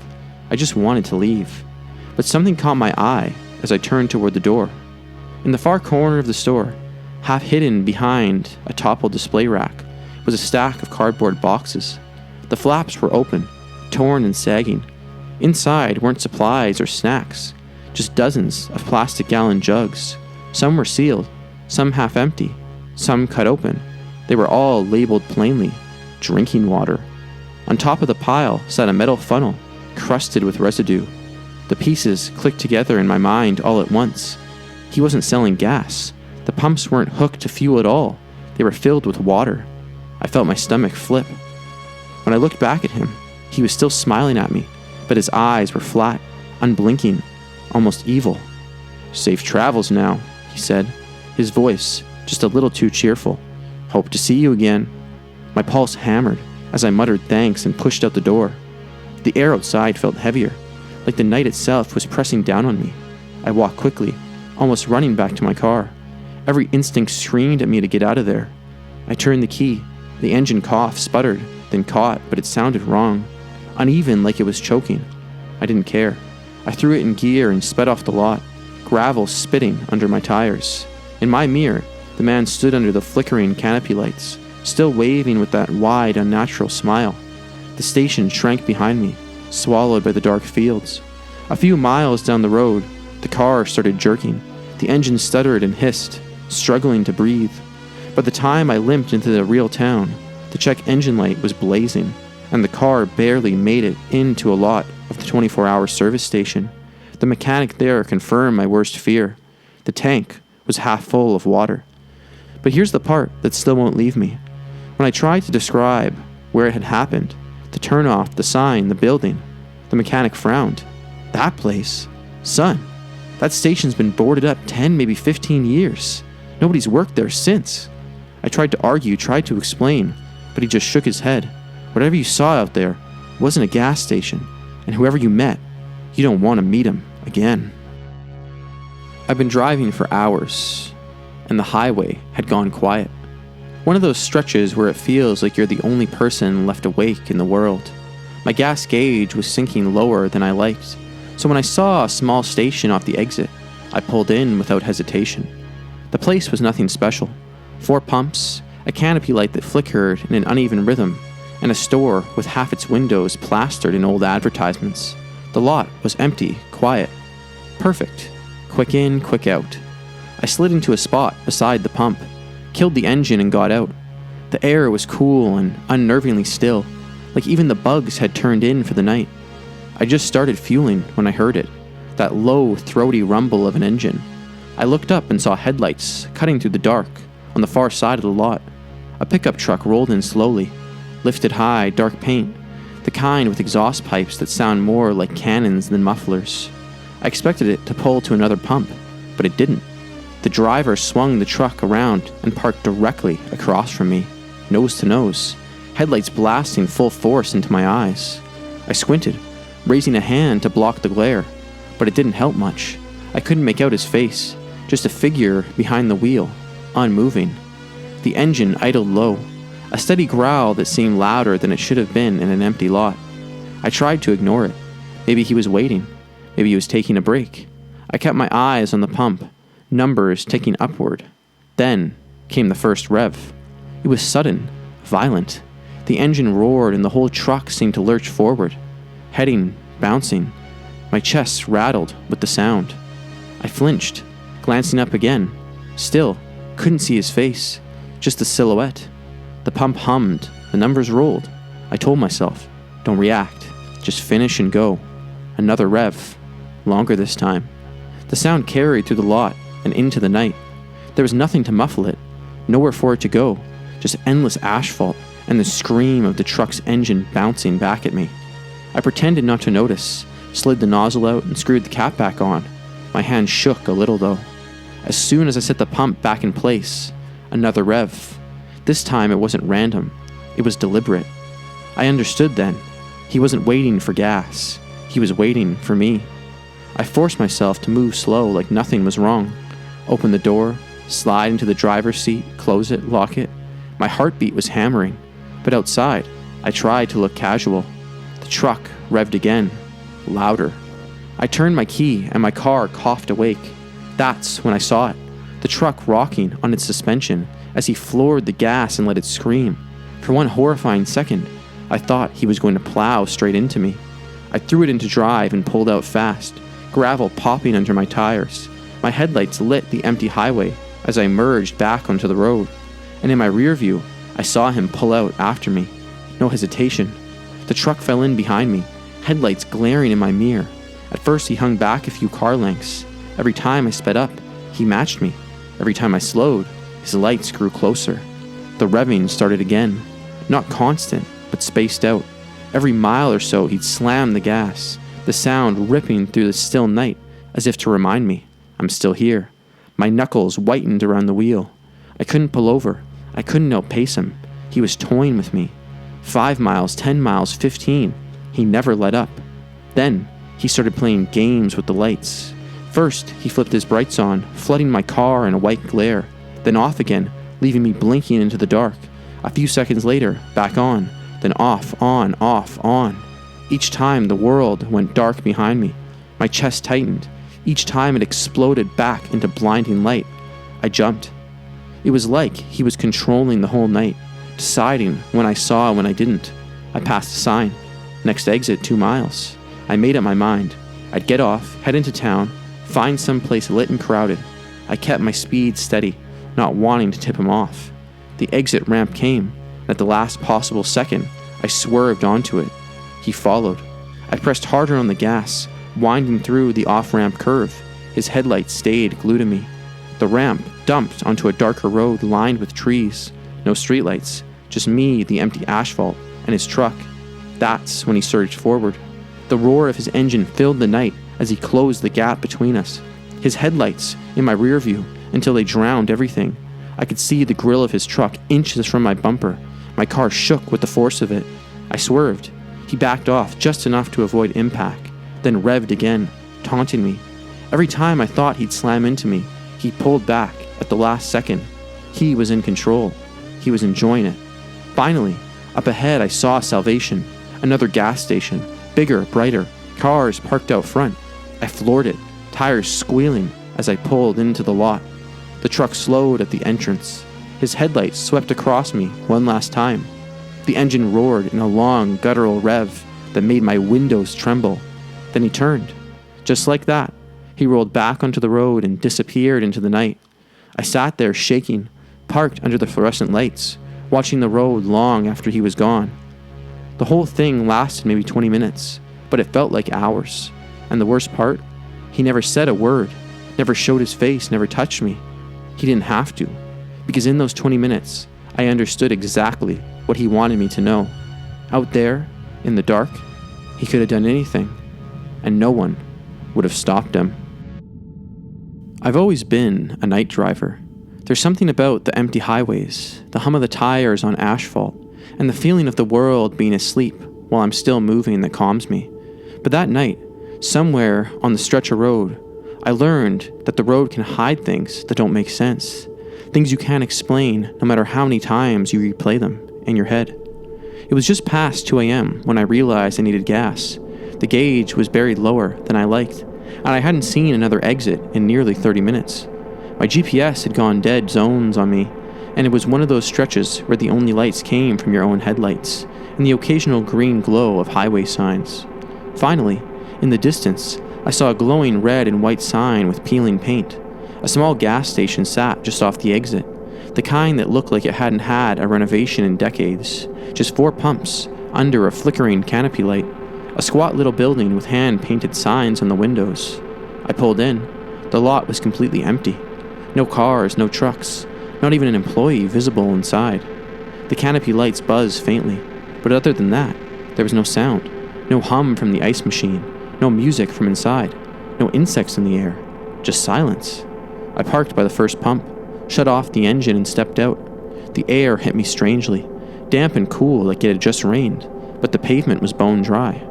I just wanted to leave. But something caught my eye as I turned toward the door. In the far corner of the store, half hidden behind a toppled display rack, was a stack of cardboard boxes. The flaps were open, torn and sagging. Inside weren't supplies or snacks, just dozens of plastic gallon jugs. Some were sealed, some half empty, some cut open. They were all labeled plainly, drinking water. On top of the pile sat a metal funnel, crusted with residue. The pieces clicked together in my mind all at once. He wasn't selling gas. The pumps weren't hooked to fuel at all. They were filled with water. I felt my stomach flip. When I looked back at him, he was still smiling at me, but his eyes were flat, unblinking, almost evil. "Safe travels now," he said, his voice just a little too cheerful. "Hope to see you again." My pulse hammered as I muttered thanks and pushed out the door. The air outside felt heavier, like the night itself was pressing down on me. I walked quickly, almost running back to my car. Every instinct screamed at me to get out of there. I turned the key. The engine coughed, sputtered, then caught, but it sounded wrong. Uneven, like it was choking. I didn't care. I threw it in gear and sped off the lot, gravel spitting under my tires. In my mirror, the man stood under the flickering canopy lights, still waving with that wide, unnatural smile. The station shrank behind me, swallowed by the dark fields. A few miles down the road, the car started jerking. The engine stuttered and hissed, struggling to breathe. By the time I limped into the real town, the check engine light was blazing, and the car barely made it into a lot of the 24-hour service station. The mechanic there confirmed my worst fear. The tank was half full of water. But here's the part that still won't leave me. When I tried to describe where it had happened, the turnoff, the sign, the building, the mechanic frowned. "That place? Son, that station's been boarded up 10, maybe 15 years. Nobody's worked there since." I tried to argue, tried to explain, but he just shook his head. "Whatever you saw out there wasn't a gas station, and whoever you met, you don't want to meet him again." I've been driving for hours, and the highway had gone quiet. One of those stretches where it feels like you're the only person left awake in the world. My gas gauge was sinking lower than I liked, so when I saw a small station off the exit, I pulled in without hesitation. The place was nothing special. 4 pumps, a canopy light that flickered in an uneven rhythm, and a store with half its windows plastered in old advertisements. The lot was empty, quiet. Perfect. Quick in, quick out. I slid into a spot beside the pump, killed the engine and got out. The air was cool and unnervingly still, like even the bugs had turned in for the night. I just started fueling when I heard it, that low, throaty rumble of an engine. I looked up and saw headlights cutting through the dark on the far side of the lot. A pickup truck rolled in slowly, lifted high, dark paint, the kind with exhaust pipes that sound more like cannons than mufflers. I expected it to pull to another pump, but it didn't. The driver swung the truck around and parked directly across from me, nose to nose, headlights blasting full force into my eyes. I squinted, raising a hand to block the glare, but it didn't help much. I couldn't make out his face, just a figure behind the wheel, unmoving. The engine idled low, a steady growl that seemed louder than it should have been in an empty lot. I tried to ignore it. Maybe he was waiting. Maybe he was taking a break. I kept my eyes on the pump, numbers ticking upward. Then came the first rev. It was sudden, violent. The engine roared and the whole truck seemed to lurch forward, heading, bouncing. My chest rattled with the sound. I flinched, glancing up again. Still, couldn't see his face, just the silhouette. The pump hummed, the numbers rolled. I told myself, don't react, just finish and go. Another rev, longer this time. The sound carried through the lot and into the night. There was nothing to muffle it, nowhere for it to go, just endless asphalt and the scream of the truck's engine bouncing back at me. I pretended not to notice, slid the nozzle out and screwed the cap back on. My hand shook a little though. As soon as I set the pump back in place, another rev. This time it wasn't random, it was deliberate. I understood then. He wasn't waiting for gas, he was waiting for me. I forced myself to move slow like nothing was wrong. Open the door, slide into the driver's seat, close it, lock it. My heartbeat was hammering, but outside, I tried to look casual. The truck revved again, louder. I turned my key and my car coughed awake. That's when I saw it, the truck rocking on its suspension as he floored the gas and let it scream. For one horrifying second, I thought he was going to plow straight into me. I threw it into drive and pulled out fast, gravel popping under my tires. My headlights lit the empty highway as I merged back onto the road. And in my rear view, I saw him pull out after me. No hesitation. The truck fell in behind me, headlights glaring in my mirror. At first he hung back a few car lengths. Every time I sped up, he matched me. Every time I slowed, his lights grew closer. The revving started again. Not constant, but spaced out. Every mile or so he'd slam the gas, the sound ripping through the still night as if to remind me, I'm still here. My knuckles whitened around the wheel. I couldn't pull over. I couldn't outpace him. He was toying with me. 5 miles, 10 miles, 15. He never let up. Then he started playing games with the lights. First, he flipped his brights on, flooding my car in a white glare. Then off again, leaving me blinking into the dark. A few seconds later, back on. Then off, on, off, on. Each time the world went dark behind me. My chest tightened. Each time it exploded back into blinding light. I jumped. It was like he was controlling the whole night, deciding when I saw and when I didn't. I passed a sign. Next exit 2 miles. I made up my mind. I'd get off, head into town, find some place lit and crowded. I kept my speed steady, not wanting to tip him off. The exit ramp came. At the last possible second, I swerved onto it. He followed. I pressed harder on the gas, winding through the off-ramp curve. His headlights stayed glued to me. The ramp dumped onto a darker road lined with trees. No streetlights, just me, the empty asphalt, and his truck. That's when he surged forward. The roar of his engine filled the night as he closed the gap between us. His headlights in my rear view until they drowned everything. I could see the grill of his truck inches from my bumper. My car shook with the force of it. I swerved. He backed off just enough to avoid impact, then revved again, taunting me. Every time I thought he'd slam into me, he pulled back at the last second. He was in control. He was enjoying it. Finally, up ahead I saw salvation. Another gas station, bigger, brighter, cars parked out front. I floored it, tires squealing as I pulled into the lot. The truck slowed at the entrance. His headlights swept across me one last time. The engine roared in a long, guttural rev that made my windows tremble. Then he turned. Just like that, he rolled back onto the road and disappeared into the night. I sat there shaking, parked under the fluorescent lights, watching the road long after he was gone. The whole thing lasted maybe 20 minutes, but it felt like hours. And the worst part, he never said a word, never showed his face, never touched me. He didn't have to, because in those 20 minutes, I understood exactly what he wanted me to know. Out there, in the dark, he could have done anything, and no one would have stopped him. I've always been a night driver. There's something about the empty highways, the hum of the tires on asphalt, and the feeling of the world being asleep while I'm still moving that calms me. But that night, somewhere on the stretch of road, I learned that the road can hide things that don't make sense. Things you can't explain no matter how many times you replay them in your head. It was just past 2 a.m. when I realized I needed gas. The gauge was buried lower than I liked, and I hadn't seen another exit in nearly 30 minutes. My GPS had gone dead zones on me, and it was one of those stretches where the only lights came from your own headlights and the occasional green glow of highway signs. Finally, in the distance, I saw a glowing red and white sign with peeling paint. A small gas station sat just off the exit, the kind that looked like it hadn't had a renovation in decades. Just 4 pumps under a flickering canopy light, a squat little building with hand-painted signs on the windows. I pulled in. The lot was completely empty. No cars, no trucks, not even an employee visible inside. The canopy lights buzzed faintly, but other than that, there was no sound, no hum from the ice machine, no music from inside, no insects in the air, just silence. I parked by the first pump, shut off the engine and stepped out. The air hit me strangely, damp and cool like it had just rained, but the pavement was bone dry.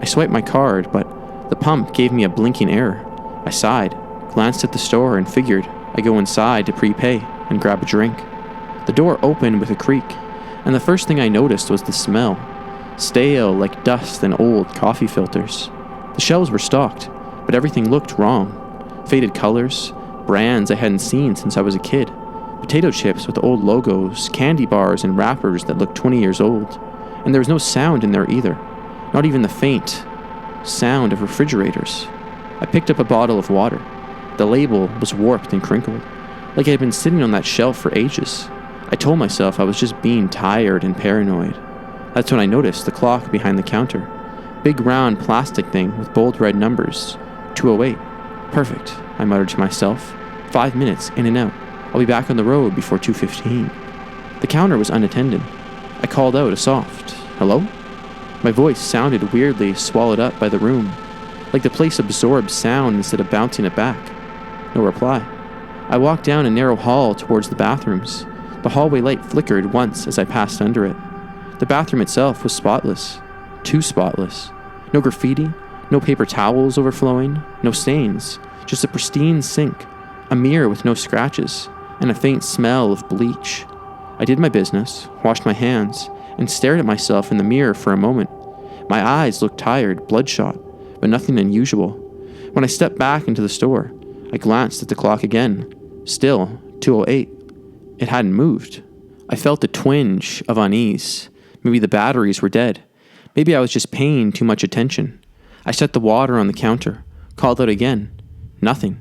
I swiped my card, but the pump gave me a blinking error. I sighed, glanced at the store and figured I'd go inside to prepay and grab a drink. The door opened with a creak, and the first thing I noticed was the smell, stale like dust and old coffee filters. The shelves were stocked, but everything looked wrong. Faded colors, brands I hadn't seen since I was a kid, potato chips with old logos, candy bars and wrappers that looked 20 years old, and there was no sound in there either, not even the faint sound of refrigerators. I picked up a bottle of water. The label was warped and crinkled, like it had been sitting on that shelf for ages. I told myself I was just being tired and paranoid. That's when I noticed the clock behind the counter. Big round plastic thing with bold red numbers. 2:08. Perfect, I muttered to myself. 5 minutes in and out. I'll be back on the road before 2:15. The counter was unattended. I called out a soft, "Hello?" My voice sounded weirdly swallowed up by the room, like the place absorbed sound instead of bouncing it back. No reply. I walked down a narrow hall towards the bathrooms. The hallway light flickered once as I passed under it. The bathroom itself was spotless. Too spotless. No graffiti, no paper towels overflowing, no stains, just a pristine sink, a mirror with no scratches, and a faint smell of bleach. I did my business, washed my hands, and stared at myself in the mirror for a moment. My eyes looked tired, bloodshot, but nothing unusual. When I stepped back into the store, I glanced at the clock again. Still 2:08. It hadn't moved. I felt a twinge of unease. Maybe the batteries were dead. Maybe I was just paying too much attention. I set the water on the counter, called out again. Nothing.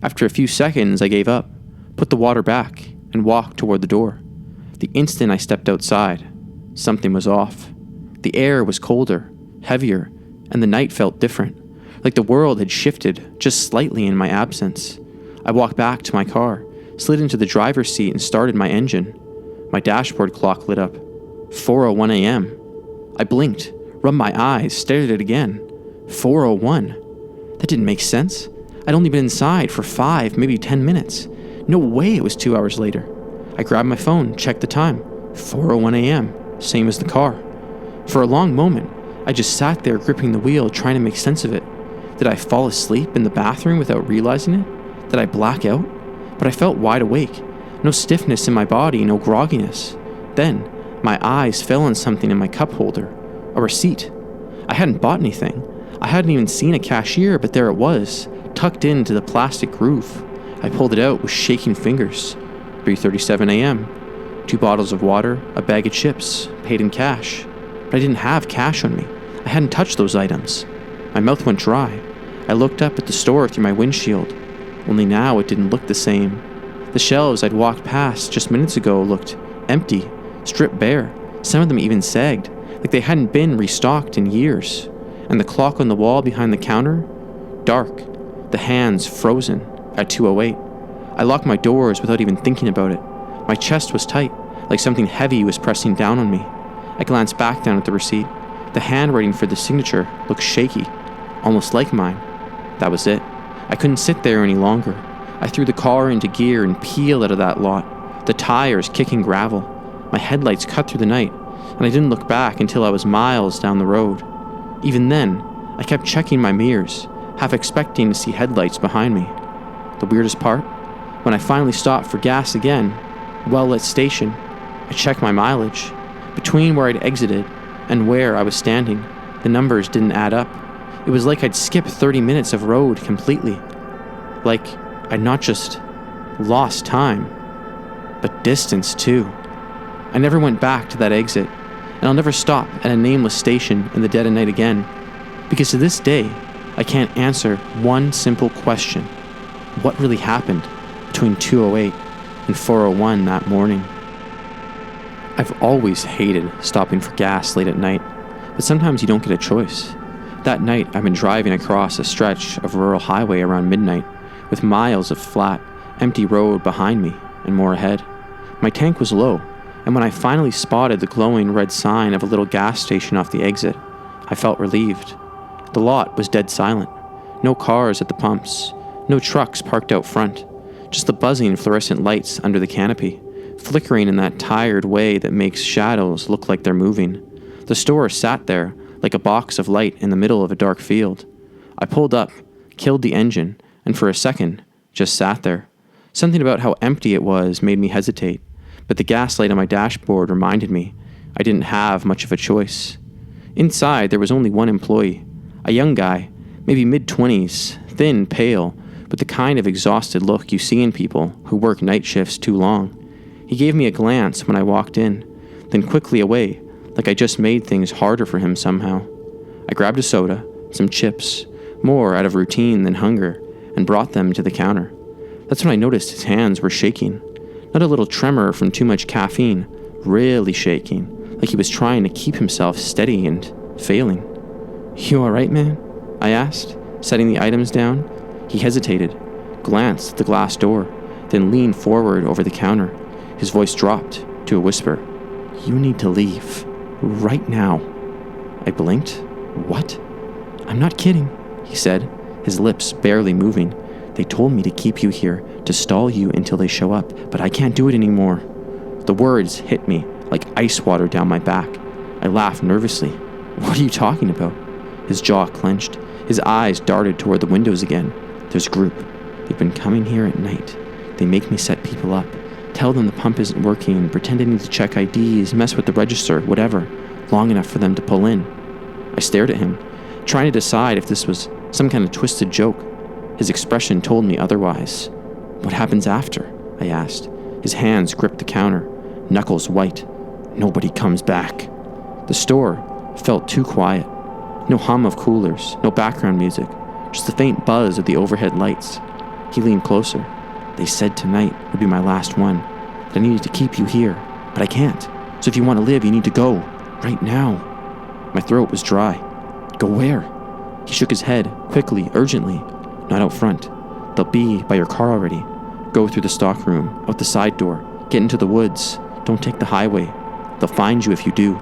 After a few seconds, I gave up, put the water back, and walked toward the door. The instant I stepped outside, something was off. The air was colder, heavier, and the night felt different, like the world had shifted just slightly in my absence. I walked back to my car, slid into the driver's seat and started my engine. My dashboard clock lit up. 4:01 a.m. I blinked, rubbed my eyes, stared at it again. 4:01. That didn't make sense. I'd only been inside for 5, maybe 10 minutes. No way it was 2 hours later. I grabbed my phone, checked the time. 4:01 a.m., same as the car. For a long moment, I just sat there gripping the wheel, trying to make sense of it. Did I fall asleep in the bathroom without realizing it? Did I black out? But I felt wide awake. No stiffness in my body, no grogginess. Then, my eyes fell on something in my cup holder. A receipt. I hadn't bought anything. I hadn't even seen a cashier, but there it was, tucked into the plastic groove. I pulled it out with shaking fingers. 3:37 a.m. 2 bottles of water, a bag of chips, paid in cash. But I didn't have cash on me. I hadn't touched those items. My mouth went dry. I looked up at the store through my windshield. Only now it didn't look the same. The shelves I'd walked past just minutes ago looked empty, stripped bare. Some of them even sagged, like they hadn't been restocked in years. And the clock on the wall behind the counter? Dark, the hands frozen at 2:08. I locked my doors without even thinking about it. My chest was tight, like something heavy was pressing down on me. I glanced back down at the receipt. The handwriting for the signature looked shaky, almost like mine. That was it. I couldn't sit there any longer. I threw the car into gear and peeled out of that lot, the tires kicking gravel. My headlights cut through the night, and I didn't look back until I was miles down the road. Even then, I kept checking my mirrors, half expecting to see headlights behind me. The weirdest part? When I finally stopped for gas again, well-lit station, I checked my mileage. Between where I'd exited and where I was standing, the numbers didn't add up. It was like I'd skipped 30 minutes of road completely. Like I'd not just lost time, but distance too. I never went back to that exit, and I'll never stop at a nameless station in the dead of night again, because to this day, I can't answer one simple question. What really happened between 2:08 and 4:01 that morning? I've always hated stopping for gas late at night, but sometimes you don't get a choice. That night, I've been driving across a stretch of rural highway around midnight, with miles of flat, empty road behind me and more ahead. My tank was low, and when I finally spotted the glowing red sign of a little gas station off the exit, I felt relieved. The lot was dead silent. No cars at the pumps, no trucks parked out front, just the buzzing fluorescent lights under the canopy, flickering in that tired way that makes shadows look like they're moving. The store sat there like a box of light in the middle of a dark field. I pulled up, killed the engine, and for a second, just sat there. Something about how empty it was made me hesitate, but the gas light on my dashboard reminded me I didn't have much of a choice. Inside, there was only one employee, a young guy, maybe mid-20s, thin, pale, with the kind of exhausted look you see in people who work night shifts too long. He gave me a glance when I walked in, then quickly away, like I just made things harder for him somehow. I grabbed a soda, some chips, more out of routine than hunger, and brought them to the counter. That's when I noticed his hands were shaking. Not a little tremor from too much caffeine, really shaking, like he was trying to keep himself steady and failing. "You alright, man?" I asked, setting the items down. He hesitated, glanced at the glass door, then leaned forward over the counter. His voice dropped to a whisper. "You need to leave. Right now." I blinked. "What?" "I'm not kidding," he said, his lips barely moving. "They told me to keep you here, to stall you until they show up, but I can't do it anymore." The words hit me like ice water down my back. I laughed nervously. "What are you talking about?" His jaw clenched. His eyes darted toward the windows again. "There's a group. They've been coming here at night. They make me set people up. Tell them the pump isn't working, pretend I need to check IDs, mess with the register, whatever, long enough for them to pull in." I stared at him, trying to decide if this was some kind of twisted joke. His expression told me otherwise. "What happens after?" I asked. His hands gripped the counter, knuckles white. "Nobody comes back." The store felt too quiet. No hum of coolers, no background music, just the faint buzz of the overhead lights. He leaned closer. "They said tonight would be my last one, that I needed to keep you here, but I can't. So if you want to live, you need to go. Right now." My throat was dry. "Go where?" He shook his head, quickly, urgently. "Not out front. They'll be by your car already. Go through the stock room, out the side door, get into the woods. Don't take the highway. They'll find you if you do."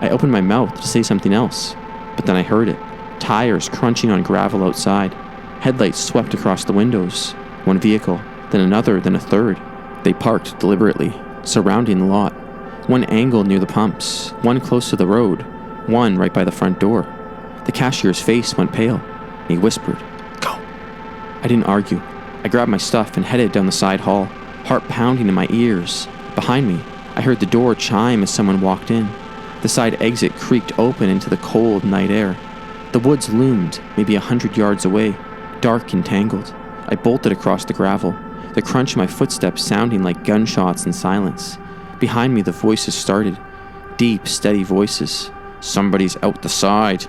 I opened my mouth to say something else, but then I heard it. Tires crunching on gravel outside. Headlights swept across the windows. One vehicle, then another, then a third. They parked deliberately, surrounding the lot. One angled near the pumps, one close to the road, one right by the front door. The cashier's face went pale, and he whispered, "Go." I didn't argue. I grabbed my stuff and headed down the side hall, heart pounding in my ears. Behind me, I heard the door chime as someone walked in. The side exit creaked open into the cold night air. The woods loomed, maybe 100 yards away, dark and tangled. I bolted across the gravel, the crunch of my footsteps sounding like gunshots in silence. Behind me, the voices started. Deep, steady voices. "Somebody's out the side."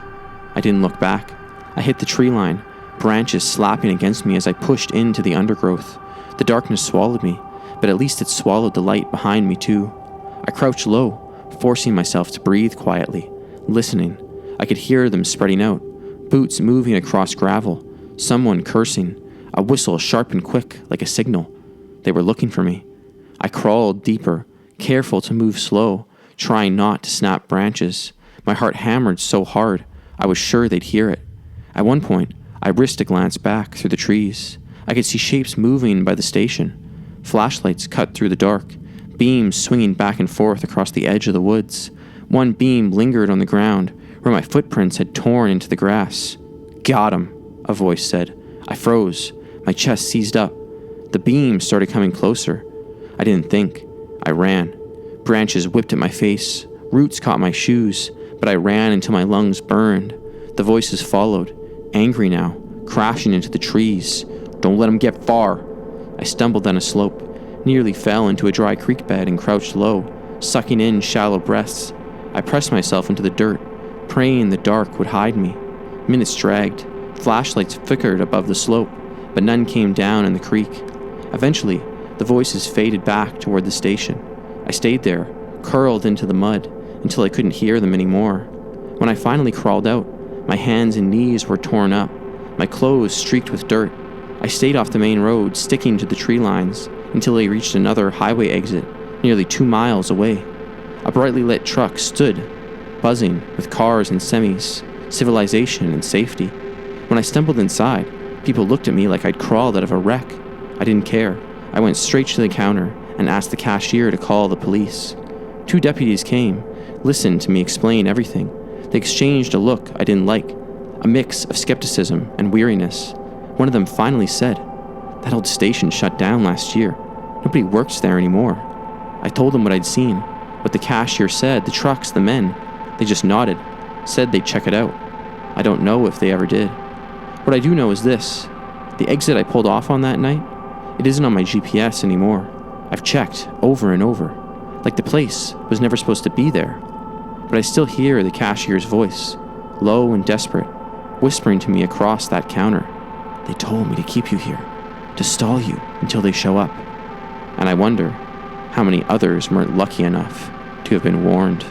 I didn't look back. I hit the tree line, branches slapping against me as I pushed into the undergrowth. The darkness swallowed me, but at least it swallowed the light behind me too. I crouched low, forcing myself to breathe quietly, listening. I could hear them spreading out, boots moving across gravel, someone cursing, a whistle sharp and quick like a signal. They were looking for me. I crawled deeper, careful to move slow, trying not to snap branches. My heart hammered so hard, I was sure they'd hear it. At one point, I risked a glance back through the trees. I could see shapes moving by the station. Flashlights cut through the dark, beams swinging back and forth across the edge of the woods. One beam lingered on the ground, where my footprints had torn into the grass. "Got him," a voice said. I froze. My chest seized up. The beam started coming closer. I didn't think. I ran. Branches whipped at my face, Roots caught my shoes, but I ran until my lungs burned. The voices followed, angry now, crashing into the trees. "Don't let him get far." I stumbled down a slope, nearly fell into a dry creek bed and crouched low, sucking in shallow breaths. I pressed myself into the dirt, praying the dark would hide me. Minutes dragged. Flashlights flickered above the slope, but none came down in the creek. Eventually, the voices faded back toward the station. I stayed there, curled into the mud, until I couldn't hear them anymore. When I finally crawled out, my hands and knees were torn up, my clothes streaked with dirt. I stayed off the main road, sticking to the tree lines, until I reached another highway exit, nearly 2 miles away. A brightly lit truck stood, buzzing with cars and semis, civilization and safety. When I stumbled inside, people looked at me like I'd crawled out of a wreck. I didn't care. I went straight to the counter and asked the cashier to call the police. 2 deputies came, listened to me explain everything. They exchanged a look I didn't like, a mix of skepticism and weariness. One of them finally said, "That old station shut down last year. Nobody works there anymore." I told them what I'd seen, what the cashier said, the trucks, the men. They just nodded, said they'd check it out. I don't know if they ever did. What I do know is this: the exit I pulled off on that night, it isn't on my GPS anymore. I've checked over and over, like the place was never supposed to be there. But I still hear the cashier's voice, low and desperate, whispering to me across that counter. "They told me to keep you here, to stall you until they show up." And I wonder how many others weren't lucky enough to have been warned.